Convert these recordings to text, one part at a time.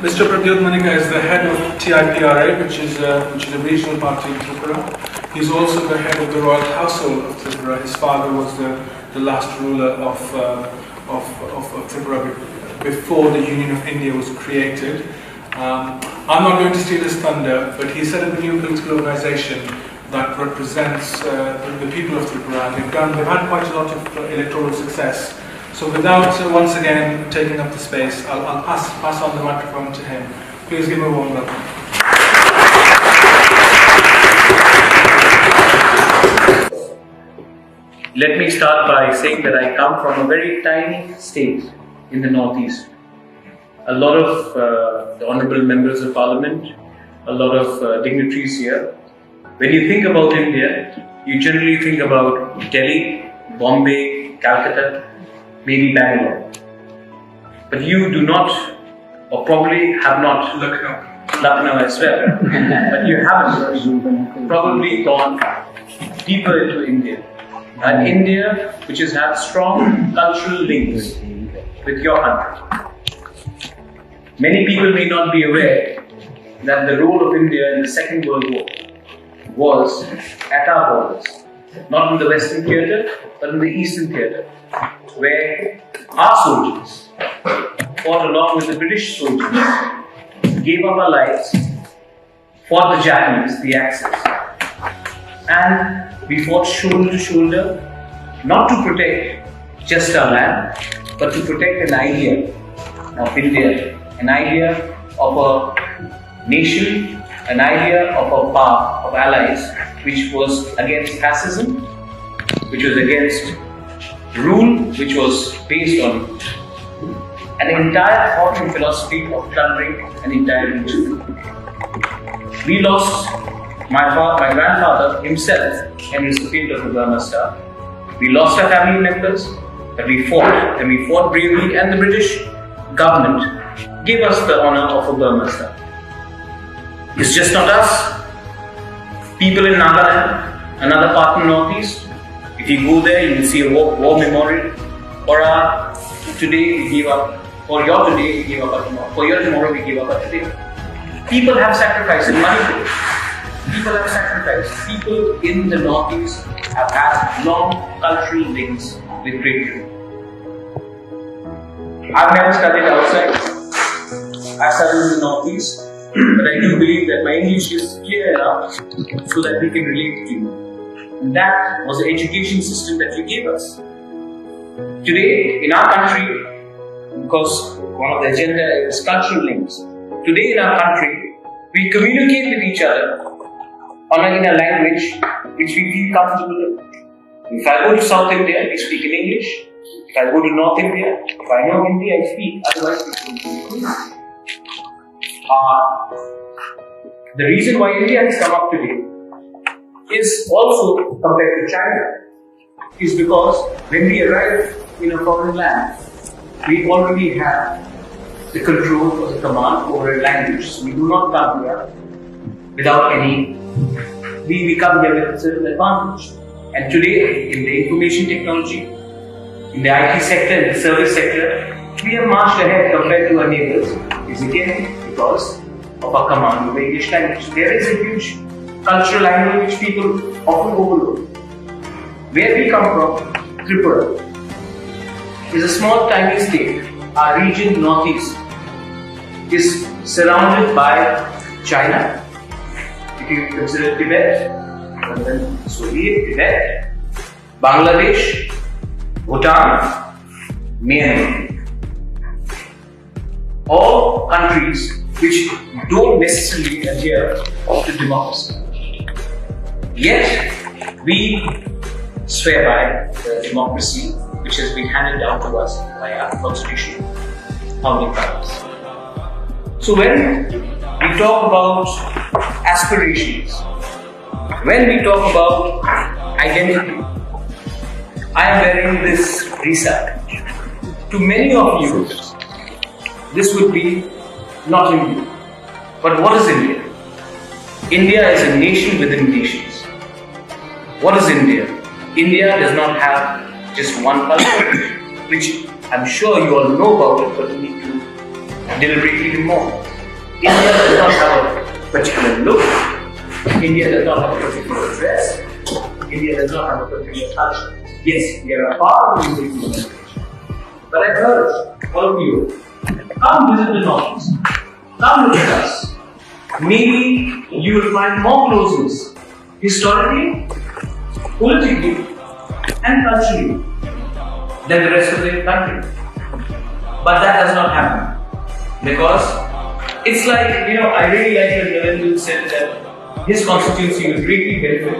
Mr. Pradyut Manika is the head of TIPRA, which is a regional party in Tripura. He's also the head of the royal household of Tripura. His father was the last ruler of Tripura before the Union of India was created. I'm not going to steal his thunder, but he set up a new political organization that represents the people of Tripura. They've had quite a lot of electoral success. So without once again taking up the space, I'll pass on the microphone to him. Please give him a warm welcome. Let me start by saying that I come from a very tiny state in the northeast. A lot of the honorable members of parliament, a lot of dignitaries here. When you think about India, you generally think about Delhi, Bombay, Calcutta, maybe Bangalore. But you do not, or probably have not, Lucknow as well, but you haven't probably gone deeper into India. An India which has had strong cultural links with your country. Many people may not be aware that the role of India in the Second World War was at our borders, not in the Western theatre, but in the Eastern theatre, where our soldiers fought along with the British soldiers, gave up our lives for the Japanese, the Axis, and we fought shoulder to shoulder, not to protect just our land, but to protect an idea of India, an idea of a nation, an idea of a power of allies, which was against fascism, which was against rule, which was based on an entire thought and philosophy of plundering an entire region. We lost my grandfather himself in the field of the Burma Star. We lost our family members, but we fought, and we fought bravely, and the British government gave us the honor of a Burma Star. It's just not us. People in Nagaland, another part in Northeast, if you go there, you will see a war memorial. For our today, we gave up. For your today, we gave up our tomorrow. For your tomorrow, we gave up our today. People have sacrificed in Manipur. People have sacrificed. People in the Northeast have had long cultural links with Great Britain. I've never studied outside. I studied in the Northeast, but I do believe that my English is clear enough so that we can relate to you. And that was the education system that you gave us. Today, in our country, because one of the agenda is cultural links, today in our country, we communicate with each other in a language which we feel comfortable in. If I go to South India, we speak in English. If I go to North India, if I know Hindi, I speak. Otherwise, we don't speak. The reason why India has come up today is also compared to China is because when we arrive in a foreign land, we already have the control or the command over a language. So we do not come here without any. We come here with a certain advantage. And today, in the information technology, in the IT sector, in the service sector, we have marched ahead compared to our neighbors. It's again because of our command of the English language. There is a huge cultural angle which people often overlook. Where we come from, Tripura, is a small tiny state. Our region, Northeast, is surrounded by China. If you consider Tibet, and then Soviet, Tibet, Bangladesh, Bhutan, Myanmar. All countries which don't necessarily adhere to democracy. Yet, we swear by the democracy which has been handed down to us by our constitution, founding fathers. So when we talk about aspirations, when we talk about identity, I am wearing this risa. To many of you, this would be not India. But what is India? India is a nation within nations. What is India? India does not have just one culture, which I'm sure you all know about it, but we need to deliberately do more. India does not have a particular look. India does not have a particular dress. India does not have a particular culture. Yes, we are a part of the Indian civilization. But I urge all of you, come visit the Northeast. Come look at us. Maybe you will find more closeness, historically, politically, and culturally, than the rest of the country. But that does not happen. Because it's like, I really like when Narendra said that his constituency will greatly benefit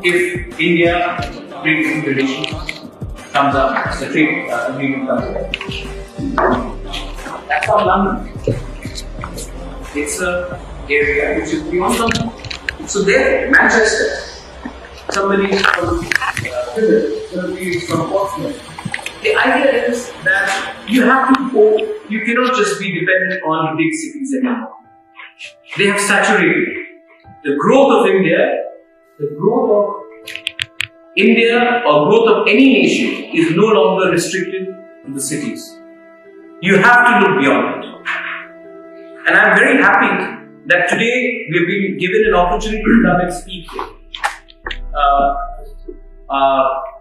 if India trade relations comes up, the trade agreement comes up. That's how London. It's an area which is beyond London. So there, Manchester, somebody from Plymouth, somebody from Portsmouth. The idea is that you have to go, you cannot just be dependent on big cities anymore. They have saturated. The growth of India or growth of any nation is no longer restricted to the cities. You have to look beyond it. And I'm very happy that today we have been given an opportunity to come and speak here.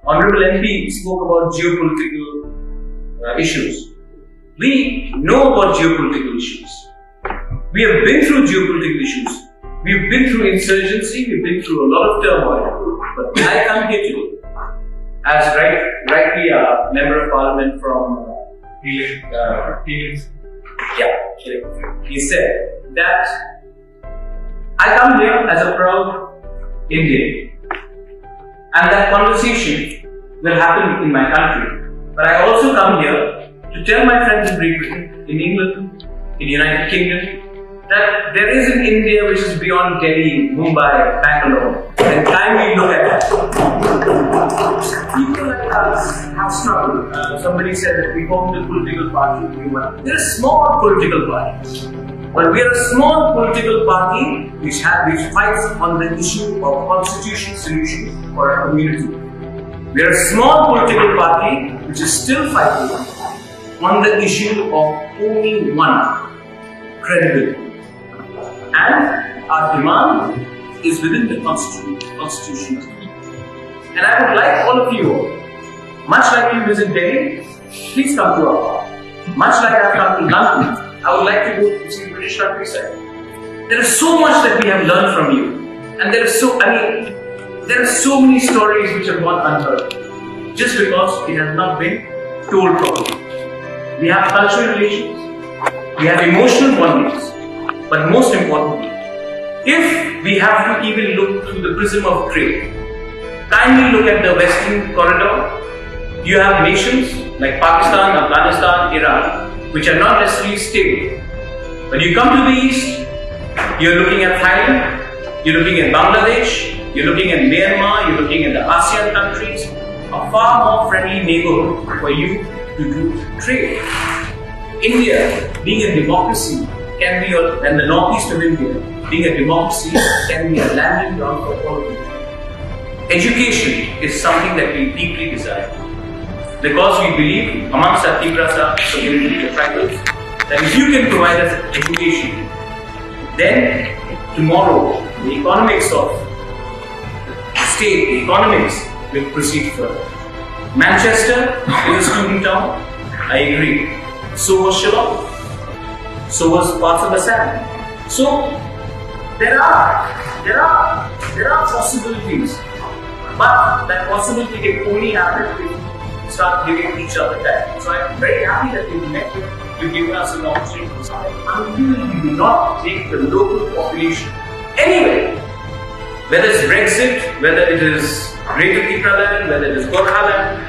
Honorable MP spoke about geopolitical issues. We know about geopolitical issues. We have been through geopolitical issues. We've been through insurgency, we've been through a lot of turmoil. But when I come here today, as rightly a member of parliament from he said that I come here as a proud Indian, and that conversation will happen in my country. But I also come here to tell my friends in Great Britain, in England, in the United Kingdom, that there is an India which is beyond Delhi, Mumbai, Bangalore. And time we look at that, people like us have struggled. Somebody said that we formed a political party. We're a small political party. But we are a small political party which fights on the issue of constitutional solution for our community. We are a small political party which is still fighting on the issue of only one, credibility. And our demand is within the constitution. And I would like all of you, much like you visit Delhi, please come to our park. Much like I have come to London, I would like to go to see the British countryside. There is so much that we have learned from you. And there are so many stories which have gone unheard. Just because it has not been told properly. We have cultural relations. We have emotional bondings. But most importantly, if we have to even look through the prism of trade, kindly look at the Western corridor. You have nations like Pakistan, Afghanistan, Iran, which are not necessarily stable. When you come to the East, you're looking at Thailand, you're looking at Bangladesh, you're looking at Myanmar, you're looking at the ASEAN countries, a far more friendly neighborhood for you to do trade. India, being a democracy, can be, and the northeast of India, being a democracy, can be a landing ground for all of you. Education is something that we deeply desire. Because we believe, amongst our Tigrasa community, the tribals, that if you can provide us education, then tomorrow the economics of the state, the economics will proceed further. Manchester is a student town, I agree. So was Shillong. So was parts of Assam. So there are possibilities, but that possibility can only happen if we start giving each other time. So I'm very happy that we've met you. You've given us an opportunity to start. Until we do not take the local population anywhere, whether it's Brexit, whether it is Greater Tigraland, whether it is Gorkhaland,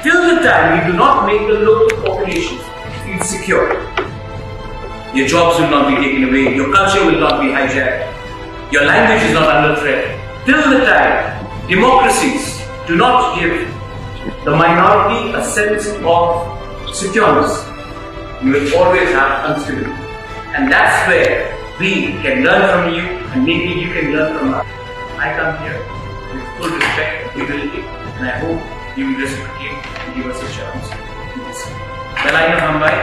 till the time we do not make the local population feel secure, your jobs will not be taken away, your culture will not be hijacked, your language is not under threat. Till the time democracies do not give the minority a sense of security, you will always have instability. And that's where we can learn from you, and maybe you can learn from us. I come here with full respect and humility, and I hope you will reciprocate and give us a chance to listen. Malai na Hambai.